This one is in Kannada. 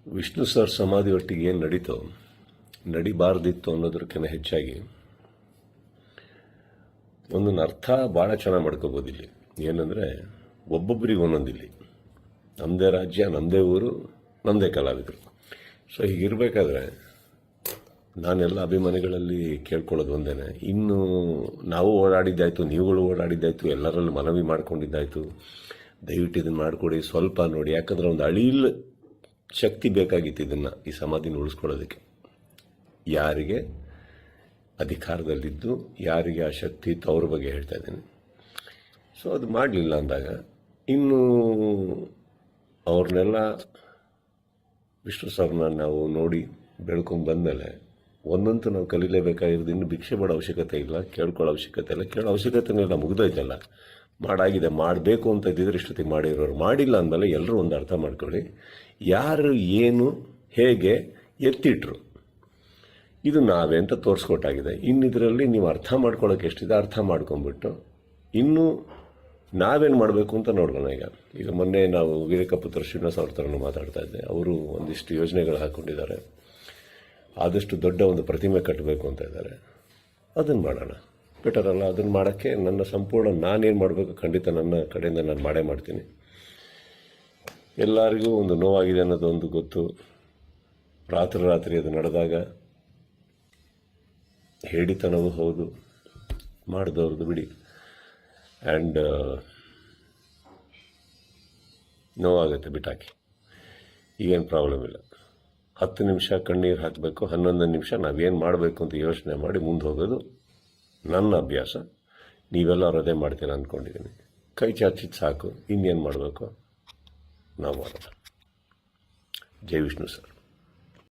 ವಿಷ್ಣು ಸರ್ ಸಮಾಧಿ ಒಟ್ಟಿಗೆ ಏನು ನಡೀತೋ ನಡಿಬಾರ್ದಿತ್ತು ಅನ್ನೋದಕ್ಕಿಂತ ಹೆಚ್ಚಾಗಿ ಒಂದೊಂದು ಅರ್ಥ ಭಾಳ ಚೆನ್ನಾಗಿ ಮಾಡ್ಕೋಬೋದು ಇಲ್ಲಿ. ಏನಂದರೆ ಒಬ್ಬೊಬ್ಬರಿಗೆ ಒಂದೊಂದಿಲ್ಲಿ ನಮ್ಮದೇ ರಾಜ್ಯ, ನಮ್ಮದೇ ಊರು, ನಮ್ಮದೇ ಕಲಾವಿದರು. ಸೊ ಹೀಗಿರಬೇಕಾದ್ರೆ ನಾನೆಲ್ಲ ಅಭಿಮಾನಿಗಳಲ್ಲಿ ಕೇಳ್ಕೊಳ್ಳೋದು ಒಂದೇ, ಇನ್ನು ನಾವು ಓಡಾಡಿದ್ದಾಯಿತು, ನೀವುಗಳು ಓಡಾಡಿದ್ದಾಯಿತು, ಎಲ್ಲರಲ್ಲೂ ಮನವಿ ಮಾಡ್ಕೊಂಡಿದ್ದಾಯಿತು, ದಯವಿಟ್ಟು ಇದನ್ನು ಮಾಡಿಕೊಡಿ, ಸ್ವಲ್ಪ ನೋಡಿ. ಯಾಕಂದರೆ ಒಂದು ಅಳಿಲ್ ಶಕ್ತಿ ಬೇಕಾಗಿತ್ತು ಇದನ್ನು, ಈ ಸಮಾಧಿನ ಉಳಿಸ್ಕೊಳ್ಳೋದಕ್ಕೆ. ಯಾರಿಗೆ ಅಧಿಕಾರದಲ್ಲಿದ್ದು ಯಾರಿಗೆ ಆ ಶಕ್ತಿ ಇತ್ತು ಅವ್ರ ಬಗ್ಗೆ ಹೇಳ್ತಾ ಇದ್ದೀನಿ. ಸೊ ಅದು ಮಾಡಲಿಲ್ಲ ಅಂದಾಗ ಇನ್ನು ಅವ್ರನ್ನೆಲ್ಲ ವಿಷ್ಣು ಸರ್ನ ನಾವು ನೋಡಿ ಬೆಳ್ಕೊಂಡು ಬಂದಮೇಲೆ ಒಂದಂತೂ ನಾವು ಕಲೀಲೇಬೇಕಾಗಿರೋದು, ಇನ್ನು ಭಿಕ್ಷೆ ಮಾಡೋ ಅವಶ್ಯಕತೆ ಇಲ್ಲ, ಕೇಳ್ಕೊಳ್ಳೋ ಅವಶ್ಯಕತೆ ಇಲ್ಲ, ಕೇಳೋ ಅವಶ್ಯಕತೆನೆಲ್ಲ ಮುಗ್ದೋಯ್ತಲ್ಲ. ಮಾಡಾಗಿದೆ, ಮಾಡಬೇಕು ಅಂತ ಇದ್ದಿದ್ರೆ ಇಷ್ಟೊತ್ತಿಗೆ ಮಾಡಿರೋರು. ಮಾಡಿಲ್ಲ ಅಂದಮೇಲೆ ಎಲ್ಲರೂ ಒಂದು ಅರ್ಥ ಮಾಡ್ಕೊಳ್ಳಿ, ಯಾರು ಏನು ಹೇಗೆ ಎತ್ತಿಟ್ರು ಇದು ನಾವೇ ಅಂತ ತೋರಿಸ್ಕೊಟ್ಟಾಗಿದೆ. ಇನ್ನಿದರಲ್ಲಿ ನೀವು ಅರ್ಥ ಮಾಡ್ಕೊಳ್ಳೋಕೆ ಎಷ್ಟಿದೆ ಅರ್ಥ ಮಾಡ್ಕೊಂಬಿಟ್ಟು ಇನ್ನು ನಾವೇನು ಮಾಡಬೇಕು ಅಂತ ನೋಡೋಣ. ಈಗ ಮೊನ್ನೆ ನಾವು ವೀರಕಪುತ್ರ ಶ್ರೀನಿವಾಸ ಅವ್ರ ಥರನೂ ಮಾತಾಡ್ತಾ ಇದ್ದೆ. ಅವರು ಒಂದಿಷ್ಟು ಯೋಜನೆಗಳು ಹಾಕ್ಕೊಂಡಿದ್ದಾರೆ, ಆದಷ್ಟು ದೊಡ್ಡ ಒಂದು ಪ್ರತಿಮೆ ಕಟ್ಟಬೇಕು ಅಂತ ಇದ್ದಾರೆ. ಅದನ್ನು ಮಾಡೋಣ, ಬೆಟರ್ ಅಲ್ಲ? ಅದನ್ನು ಮಾಡೋಕ್ಕೆ ನನ್ನ ಸಂಪೂರ್ಣ ನಾನೇನು ಮಾಡಬೇಕು ಖಂಡಿತ ನನ್ನ ಕಡೆಯಿಂದ ನಾನು ಮಾಡೇ ಮಾಡ್ತೀನಿ. ಎಲ್ಲರಿಗೂ ಒಂದು ನೋವಾಗಿದೆ ಅನ್ನೋದೊಂದು ಗೊತ್ತು. ರಾತ್ರಿ ಅದು ನಡೆದಾಗ ಹೇಳಿತನವೂ ಹೌದು, ಮಾಡಿದವ್ರದ್ದು ಬಿಡಿ. ಆ್ಯಂಡ್ ನೋವಾಗುತ್ತೆ, ಬಿಟ್ಟಾಕಿ, ಈಗೇನು ಪ್ರಾಬ್ಲಮ್ ಇಲ್ಲ. 10 ನಿಮಿಷ ಕಣ್ಣೀರು ಹಾಕಬೇಕು, 11 ನಿಮಿಷ ನಾವೇನು ಮಾಡಬೇಕು ಅಂತ ಯೋಚನೆ ಮಾಡಿ ಮುಂದೆ ಹೋಗೋದು ನನ್ನ ಅಭ್ಯಾಸ. ನೀವೆಲ್ಲರೂ ಅದೇ ಮಾಡ್ತೀರ ಅಂದ್ಕೊಂಡಿದ್ದೀನಿ. ಕೈ ಚಾಚಿದ್ದು ಸಾಕು, ಇನ್ನೇನು ಮಾಡಬೇಕು ನಾವು ಮಾಡೋಣ. ಜೈ ವಿಷ್ಣು ಸರ್.